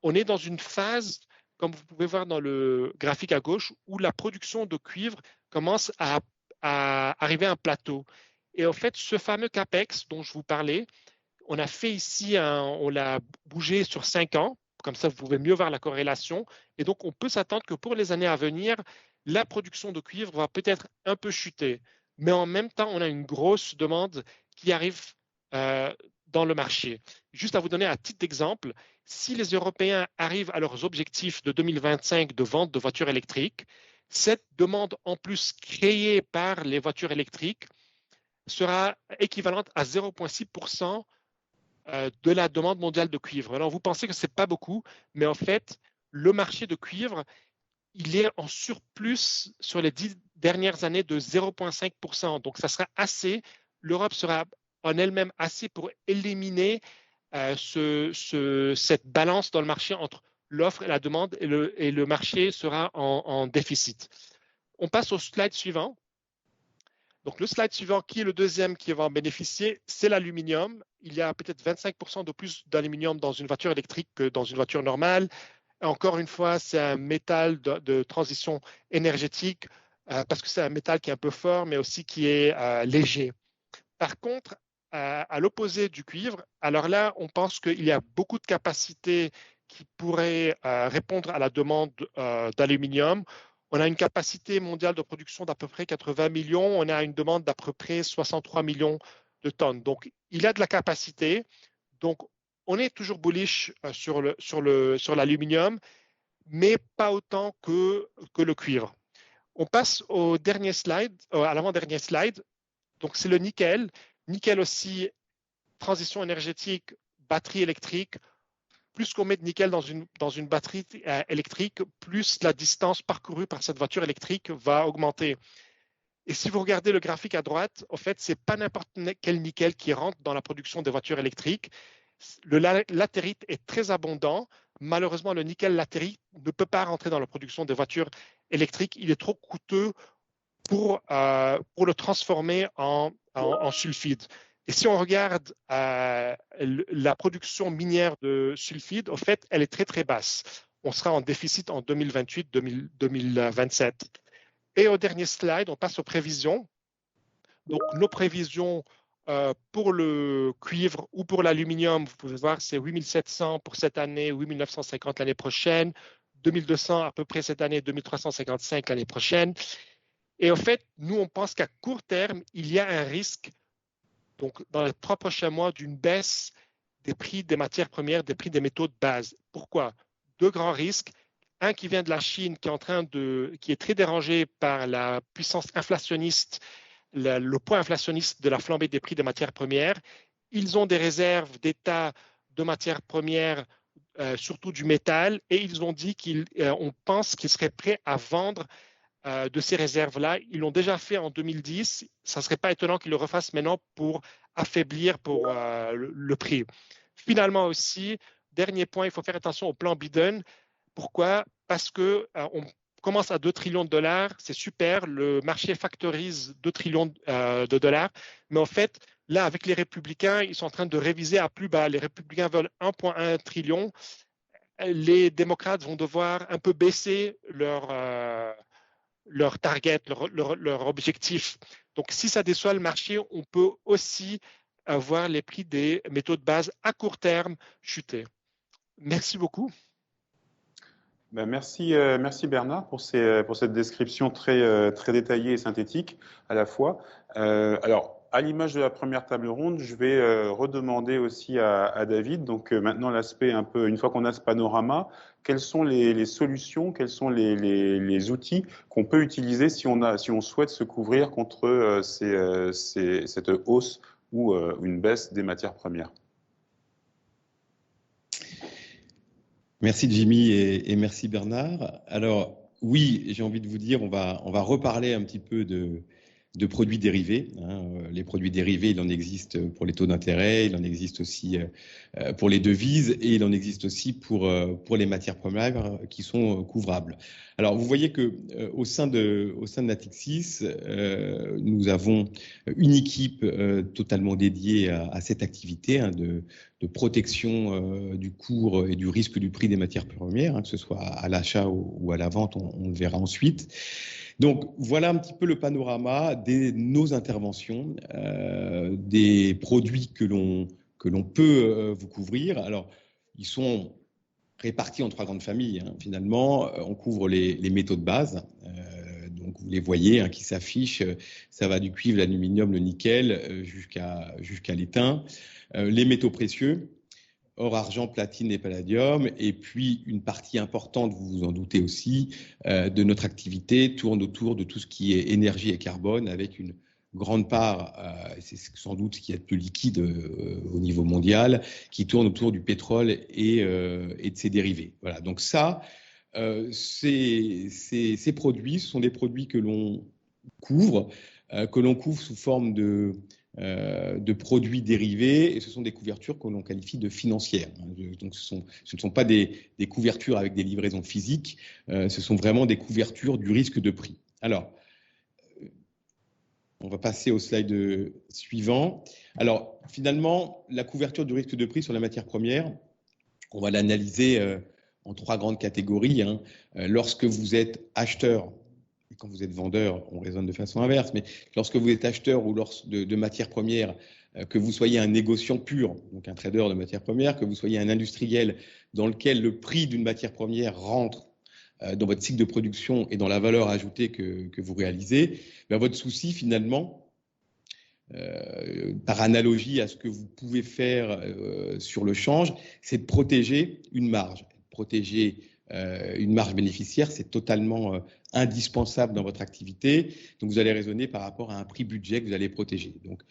On est dans une phase, comme vous pouvez voir dans le graphique à gauche, où la production de cuivre commence à arriver à un plateau. Et en fait, ce fameux CAPEX dont je vous parlais, on a fait ici, on l'a bougé sur 5 ans. Comme ça, vous pouvez mieux voir la corrélation. Et donc, on peut s'attendre que pour les années à venir, la production de cuivre va peut-être un peu chuter. Mais en même temps, on a une grosse demande qui arrive dans le marché. Juste à vous donner un petit exemple, si les Européens arrivent à leurs objectifs de 2025 de vente de voitures électriques, cette demande en plus créée par les voitures électriques sera équivalente à 0,6% de la demande mondiale de cuivre. Alors, vous pensez que ce n'est pas beaucoup, mais en fait, le marché de cuivre, il est en surplus sur les 10 dernières années de 0,5%. Donc, ça sera assez. L'Europe sera en elle-même assez pour éliminer cette balance dans le marché entre l'offre et la demande et le marché sera en déficit. On passe au slide suivant. Donc, le slide suivant, qui est le deuxième qui va en bénéficier, c'est l'aluminium. Il y a peut-être 25% de plus d'aluminium dans une voiture électrique que dans une voiture normale. Encore une fois, c'est un métal de transition énergétique parce que c'est un métal qui est un peu fort, mais aussi qui est léger. Par contre, à l'opposé du cuivre, alors là, on pense qu'il y a beaucoup de capacités qui pourraient répondre à la demande d'aluminium. On a une capacité mondiale de production d'à peu près 80 millions. On a une demande d'à peu près 63 millions de tonnes. Donc, il y a de la capacité. Donc, on est toujours bullish sur l'aluminium, mais pas autant que le cuivre. On passe au dernier slide, à l'avant-dernier slide. Donc, c'est le nickel. Nickel aussi, transition énergétique, batterie électrique. Plus qu'on met de nickel dans une batterie électrique, plus la distance parcourue par cette voiture électrique va augmenter. Et si vous regardez le graphique à droite, en fait, ce n'est pas n'importe quel nickel qui rentre dans la production des voitures électriques. Le latérite est très abondant. Malheureusement, le nickel latérite ne peut pas rentrer dans la production des voitures électriques. Il est trop coûteux pour le transformer en sulfide. Et si on regarde la production minière de sulfide, au fait, elle est très, très basse. On sera en déficit en 2028-2027. Et au dernier slide, on passe aux prévisions. Donc, nos prévisions pour le cuivre ou pour l'aluminium, vous pouvez voir, c'est 8700 pour cette année, 8950 l'année prochaine, 2200 à peu près cette année, 2355 l'année prochaine. Et en fait, nous, on pense qu'à court terme, il y a un risque, donc dans les 3 prochains mois, d'une baisse des prix des matières premières, des prix des métaux de base. Pourquoi? 2 grands risques. Un qui vient de la Chine, qui est très dérangé par la puissance inflationniste, le poids inflationniste de la flambée des prix des matières premières. Ils ont des réserves d'état de matières premières, surtout du métal, et ils ont dit qu'on pense qu'ils seraient prêts à vendre de ces réserves-là. Ils l'ont déjà fait en 2010. Ça ne serait pas étonnant qu'ils le refassent maintenant pour affaiblir le prix. Finalement aussi, dernier point, il faut faire attention au plan Biden. Pourquoi? Parce qu'on commence à 2 trillions de dollars, c'est super, le marché factorise 2 trillions de dollars, mais en fait, là, avec les républicains, ils sont en train de réviser à plus bas. Les républicains veulent 1,1 trillion. Les démocrates vont devoir un peu baisser leur target, leur objectif. Donc, si ça déçoit le marché, on peut aussi voir les prix des métaux de base à court terme chuter. Merci beaucoup. Ben merci Bernard pour cette description très détaillée et synthétique à la fois. Alors, à l'image de la première table ronde, je vais redemander aussi à David, donc maintenant l'aspect un peu, une fois qu'on a ce panorama, quelles sont les solutions, quels sont les outils qu'on peut utiliser si on souhaite se couvrir contre cette hausse ou une baisse des matières premières? Merci Jimmy et merci Bernard. Alors oui, j'ai envie de vous dire, on va reparler un petit peu de produits dérivés. Les produits dérivés, il en existe pour les taux d'intérêt, il en existe aussi pour les devises et il en existe aussi pour les matières premières qui sont couvrables. Alors vous voyez que au sein de Natixis, nous avons une équipe totalement dédiée à cette activité de protection du cours et du risque du prix des matières premières, que ce soit à l'achat ou à la vente, on le verra ensuite. Donc, voilà un petit peu le panorama de nos interventions, des produits que l'on peut vous couvrir. Alors, ils sont répartis en 3 grandes familles. Finalement, on couvre les métaux de base. Donc, vous les voyez qui s'affichent. Ça va du cuivre, l'aluminium, le nickel, jusqu'à l'étain. Les métaux précieux, or, argent, platine et palladium, et puis une partie importante, vous vous en doutez aussi, de notre activité tourne autour de tout ce qui est énergie et carbone, avec une grande part, c'est sans doute ce qui est le plus liquide au niveau mondial, qui tourne autour du pétrole et de ses dérivés. Voilà, donc ça, ces produits, ce sont des produits que l'on couvre sous forme de produits dérivés, et ce sont des couvertures que l'on qualifie de financières. Donc ce ne sont pas des couvertures avec des livraisons physiques, ce sont vraiment des couvertures du risque de prix. Alors, on va passer au slide suivant. Alors, finalement, la couverture du risque de prix sur la matière première, on va l'analyser en 3 grandes catégories. Lorsque vous êtes acheteur, et quand vous êtes vendeur, on raisonne de façon inverse, mais lorsque vous êtes acheteur ou de matières premières, que vous soyez un négociant pur, donc un trader de matières premières, que vous soyez un industriel dans lequel le prix d'une matière première rentre dans votre cycle de production et dans la valeur ajoutée que vous réalisez, votre souci finalement, par analogie à ce que vous pouvez faire sur le change, c'est de protéger une marge. Protéger une marge bénéficiaire, c'est totalement indispensable dans votre activité. Donc, vous allez raisonner par rapport à un prix budget que vous allez protéger. Donc,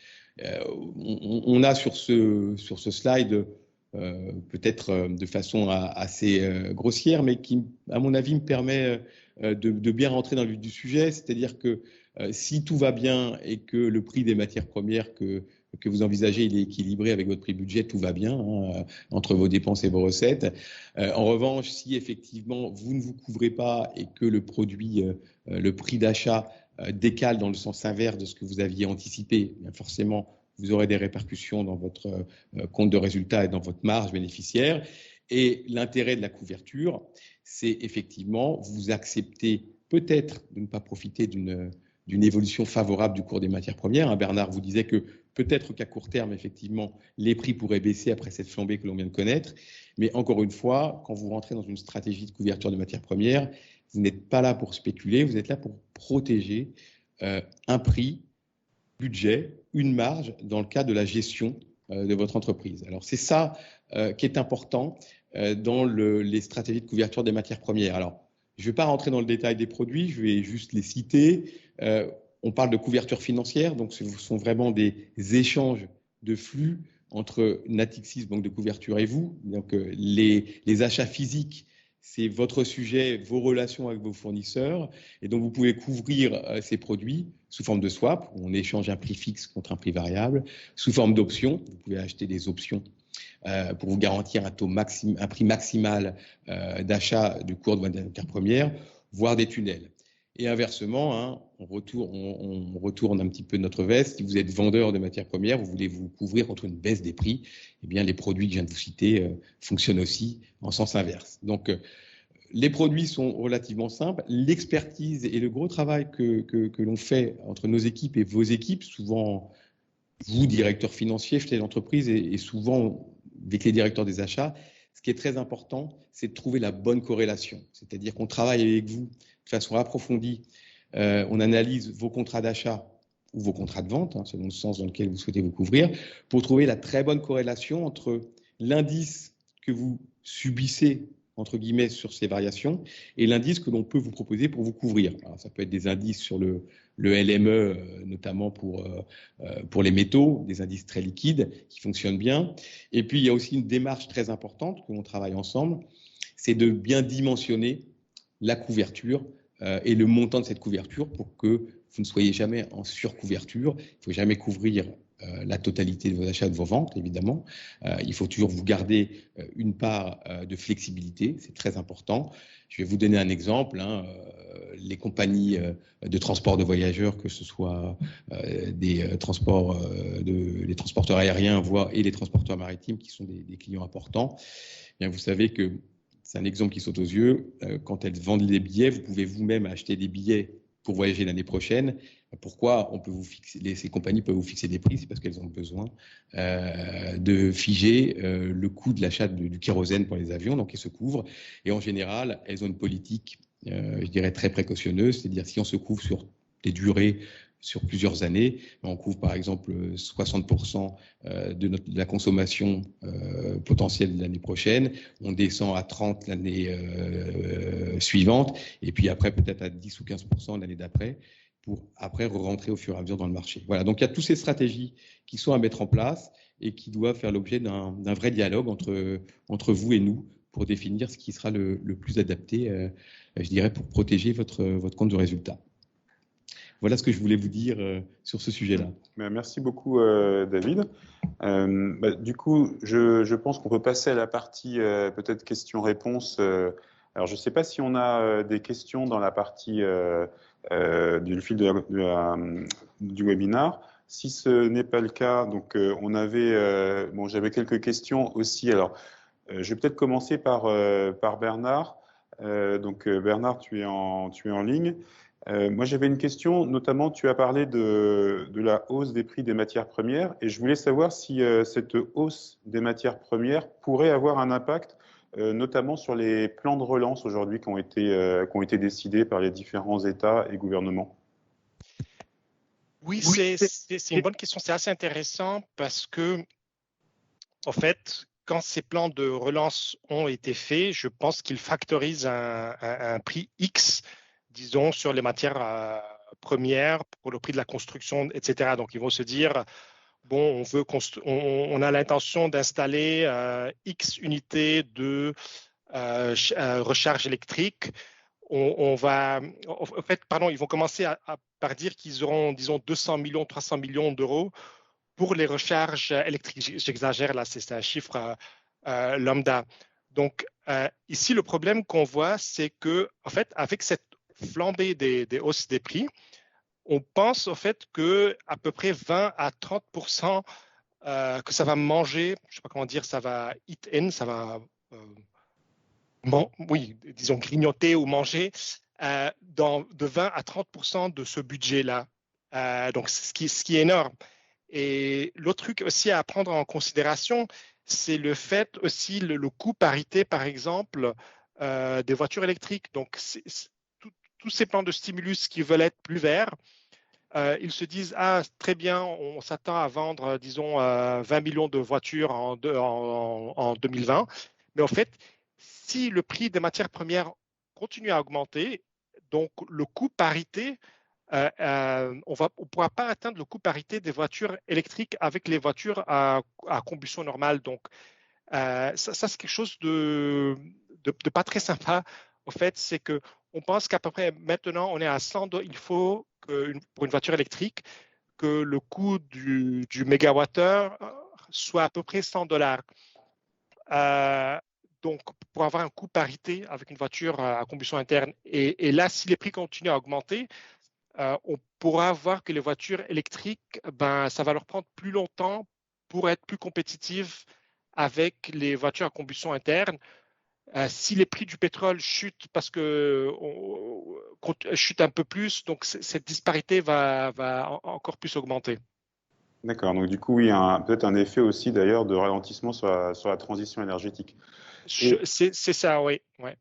on a sur ce slide peut-être de façon assez grossière, mais qui, à mon avis, me permet de bien rentrer dans le vif du sujet. C'est-à-dire que si tout va bien et que le prix des matières premières que vous envisagez, il est équilibré avec votre prix budget, tout va bien entre vos dépenses et vos recettes. En revanche, si effectivement vous ne vous couvrez pas et que le produit, le prix d'achat décale dans le sens inverse de ce que vous aviez anticipé, bien forcément, vous aurez des répercussions dans votre compte de résultat et dans votre marge bénéficiaire. Et l'intérêt de la couverture, c'est effectivement vous acceptez peut-être de ne pas profiter d'une évolution favorable du cours des matières premières. Bernard vous disait que peut-être qu'à court terme, effectivement, les prix pourraient baisser après cette flambée que l'on vient de connaître. Mais encore une fois, quand vous rentrez dans une stratégie de couverture de matières premières, vous n'êtes pas là pour spéculer, vous êtes là pour protéger un prix, budget, une marge dans le cadre de la gestion de votre entreprise. Alors c'est ça qui est important dans les stratégies de couverture des matières premières. Alors je ne vais pas rentrer dans le détail des produits, je vais juste les citer. On parle de couverture financière, donc ce sont vraiment des échanges de flux entre Natixis, banque de couverture, et vous. Donc les achats physiques, c'est votre sujet, vos relations avec vos fournisseurs. Et donc, vous pouvez couvrir ces produits sous forme de swap, où on échange un prix fixe contre un prix variable, sous forme d'options. Vous pouvez acheter des options pour vous garantir un prix maximal d'achat du cours de matières premières, voire des tunnels. Et inversement, on retourne un petit peu notre veste. Si vous êtes vendeur de matières premières, vous voulez vous couvrir contre une baisse des prix, eh bien, les produits que je viens de vous citer fonctionnent aussi en sens inverse. Donc, les produits sont relativement simples. L'expertise et le gros travail que l'on fait entre nos équipes et vos équipes, souvent vous, directeur financier, chef d'entreprise, et souvent avec les directeurs des achats, ce qui est très important, c'est de trouver la bonne corrélation. C'est-à-dire qu'on travaille avec vous de façon approfondie. On analyse vos contrats d'achat ou vos contrats de vente, selon le sens dans lequel vous souhaitez vous couvrir, pour trouver la très bonne corrélation entre l'indice que vous subissez, entre guillemets, sur ces variations et l'indice que l'on peut vous proposer pour vous couvrir. Alors, ça peut être des indices sur le LME, notamment pour les métaux, des indices très liquides qui fonctionnent bien. Et puis, il y a aussi une démarche très importante que l'on travaille ensemble, c'est de bien dimensionner la couverture et le montant de cette couverture pour que vous ne soyez jamais en surcouverture. Il ne faut jamais couvrir la totalité de vos achats, de vos ventes, évidemment. Il faut toujours vous garder une part de flexibilité, c'est très important. Je vais vous donner un exemple. Les compagnies de transport de voyageurs, que ce soit des transporteurs aériens, voire et les transporteurs maritimes, qui sont des clients importants, eh bien, vous savez que c'est un exemple qui saute aux yeux. Quand elles vendent des billets, vous pouvez vous-même acheter des billets pour voyager l'année prochaine. Pourquoi ces compagnies peuvent vous fixer des prix? C'est parce qu'elles ont besoin de figer le coût de l'achat du kérosène pour les avions, donc elles se couvrent. Et en général, elles ont une politique, je dirais, très précautionneuse, c'est-à-dire si on se couvre sur des durées sur plusieurs années, on couvre par exemple 60% de la consommation potentielle de l'année prochaine, on descend à 30% l'année suivante, et puis après peut-être à 10 ou 15% l'année d'après, pour après rentrer au fur et à mesure dans le marché. Voilà, donc il y a toutes ces stratégies qui sont à mettre en place et qui doivent faire l'objet d'un vrai dialogue entre vous et nous pour définir ce qui sera le plus adapté, je dirais, pour protéger votre compte de résultat. Voilà ce que je voulais vous dire sur ce sujet-là. Merci beaucoup, David. Du coup, je pense qu'on peut passer à la partie peut-être questions-réponses. Alors, je ne sais pas si on a des questions dans la partie du fil du webinaire. Si ce n'est pas le cas, donc j'avais quelques questions aussi. Alors, je vais peut-être commencer par Bernard. Bernard, tu es en ligne. Moi, j'avais une question, notamment, tu as parlé de la hausse des prix des matières premières et je voulais savoir si cette hausse des matières premières pourrait avoir un impact, notamment sur les plans de relance aujourd'hui qui ont été décidés par les différents États et gouvernements. Oui, c'est une bonne question, c'est assez intéressant parce que, en fait, quand ces plans de relance ont été faits, je pense qu'ils factorisent un prix X, disons, sur les matières premières pour le prix de la construction, etc. Donc, ils vont se dire, bon, on a l'intention d'installer X unités de recharge électrique. Ils vont commencer par dire qu'ils auront, disons, 200 millions, 300 millions d'euros pour les recharges électriques. J'exagère là, c'est un chiffre lambda. Donc, ici, le problème qu'on voit, c'est que, en fait, avec cette flambée des hausses des prix, on pense au fait que à peu près 20 à 30% que ça va manger, je ne sais pas comment dire, ça va eat in, ça va, oui, disons grignoter ou manger de 20 à 30% de ce budget-là. Donc, ce qui est énorme. Et l'autre truc aussi à prendre en considération, c'est le fait aussi le coût parité, par exemple, des voitures électriques. Donc, tous ces plans de stimulus qui veulent être plus verts, ils se disent, ah, très bien, on s'attend à vendre, disons, 20 millions de voitures en 2020. Mais en fait, si le prix des matières premières continue à augmenter, donc le coût parité, on ne pourra pas atteindre le coût parité des voitures électriques avec les voitures à combustion normale. Donc, ça c'est quelque chose de pas très sympa. Au fait, c'est que on pense qu'à peu près maintenant, on est à 100 $. Il faut pour une voiture électrique que le coût du mégawattheure soit à peu près 100 $. Donc, pour avoir un coût parité avec une voiture à combustion interne. Et là, si les prix continuent à augmenter, on pourra voir que les voitures électriques, ça va leur prendre plus longtemps pour être plus compétitives avec les voitures à combustion interne. Si les prix du pétrole chutent parce que chute un peu plus, donc cette disparité va encore plus augmenter. D'accord, donc du coup, oui, peut-être un effet aussi d'ailleurs de ralentissement sur la transition énergétique. C'est ça, oui. Ouais.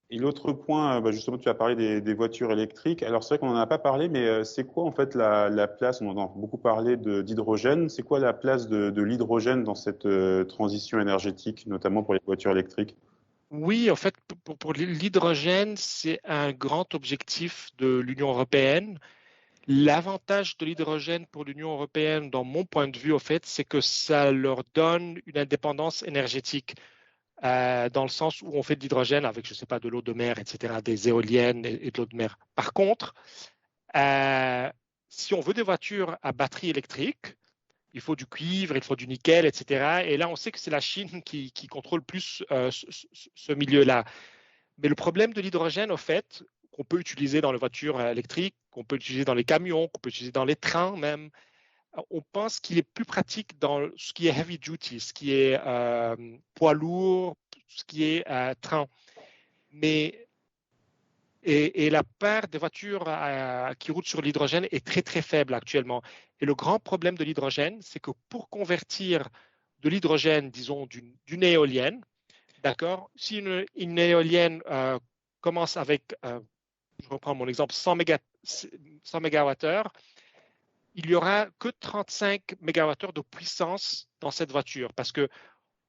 Et l'autre point, justement, tu as parlé des voitures électriques. Alors, c'est vrai qu'on n'en a pas parlé, mais c'est quoi en fait la place, on entend beaucoup parler d'hydrogène, c'est quoi la place de l'hydrogène dans cette transition énergétique, notamment pour les voitures électriques? Oui, en fait, pour l'hydrogène, c'est un grand objectif de l'Union européenne. L'avantage de l'hydrogène pour l'Union européenne, dans mon point de vue, au fait, c'est que ça leur donne une indépendance énergétique. Dans le sens où on fait de l'hydrogène avec, je ne sais pas, de l'eau de mer, etc., des éoliennes et de l'eau de mer. Par contre, si on veut des voitures à batterie électrique, il faut du cuivre, il faut du nickel, etc. Et là, on sait que c'est la Chine qui contrôle plus ce milieu-là. Mais le problème de l'hydrogène, au fait, qu'on peut utiliser dans les voitures électriques, qu'on peut utiliser dans les camions, qu'on peut utiliser dans les trains même, on pense qu'il est plus pratique dans ce qui est heavy duty, ce qui est poids lourd, ce qui est train. Mais et la part des voitures qui roulent sur l'hydrogène est très très faible actuellement. Et le grand problème de l'hydrogène, c'est que pour convertir de l'hydrogène, disons d'une éolienne, d'accord, si une éolienne commence avec, je reprends mon exemple, 100 mégawattheures, il n'y aura que 35 mégawattheures de puissance dans cette voiture parce que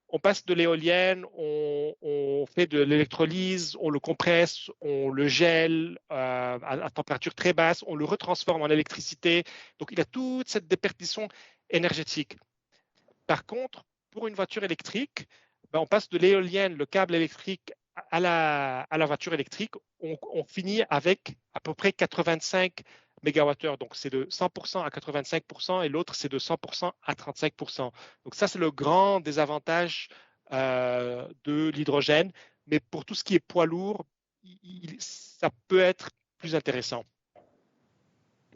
on passe de l'éolienne, on fait de l'électrolyse, on le compresse, on le gèle à température très basse, on le retransforme en électricité. Donc, il y a toute cette déperdition énergétique. Par contre, pour une voiture électrique, on passe de l'éolienne, le câble électrique, à la voiture électrique. On finit avec à peu près 85 mégawattheures. Donc, c'est de 100% à 85% et l'autre, c'est de 100% à 35%. Donc, ça, c'est le grand désavantage de l'hydrogène. Mais pour tout ce qui est poids lourd, ça peut être plus intéressant.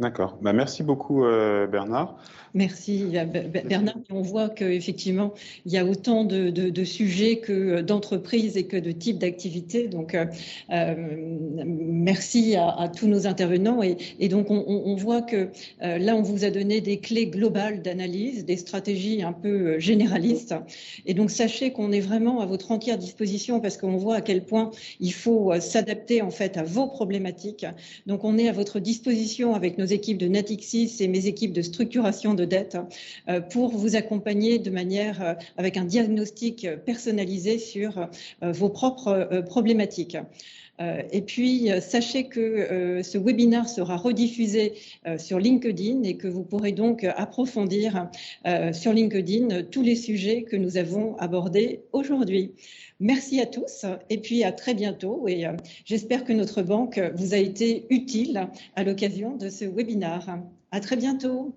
D'accord. Merci beaucoup, Bernard. Merci, Bernard. On voit qu'effectivement, il y a autant de sujets que d'entreprises et que de types d'activités. Donc, merci à tous nos intervenants. Et donc, on voit que là, on vous a donné des clés globales d'analyse, des stratégies un peu généralistes. Et donc, sachez qu'on est vraiment à votre entière disposition parce qu'on voit à quel point il faut s'adapter en fait à vos problématiques. Donc, on est à votre disposition avec nos équipes de Natixis et mes équipes de structuration de dette pour vous accompagner de manière avec un diagnostic personnalisé sur vos propres problématiques. Et puis, sachez que ce webinaire sera rediffusé sur LinkedIn et que vous pourrez donc approfondir sur LinkedIn tous les sujets que nous avons abordés aujourd'hui. Merci à tous et puis à très bientôt. Et j'espère que notre banque vous a été utile à l'occasion de ce webinaire. À très bientôt.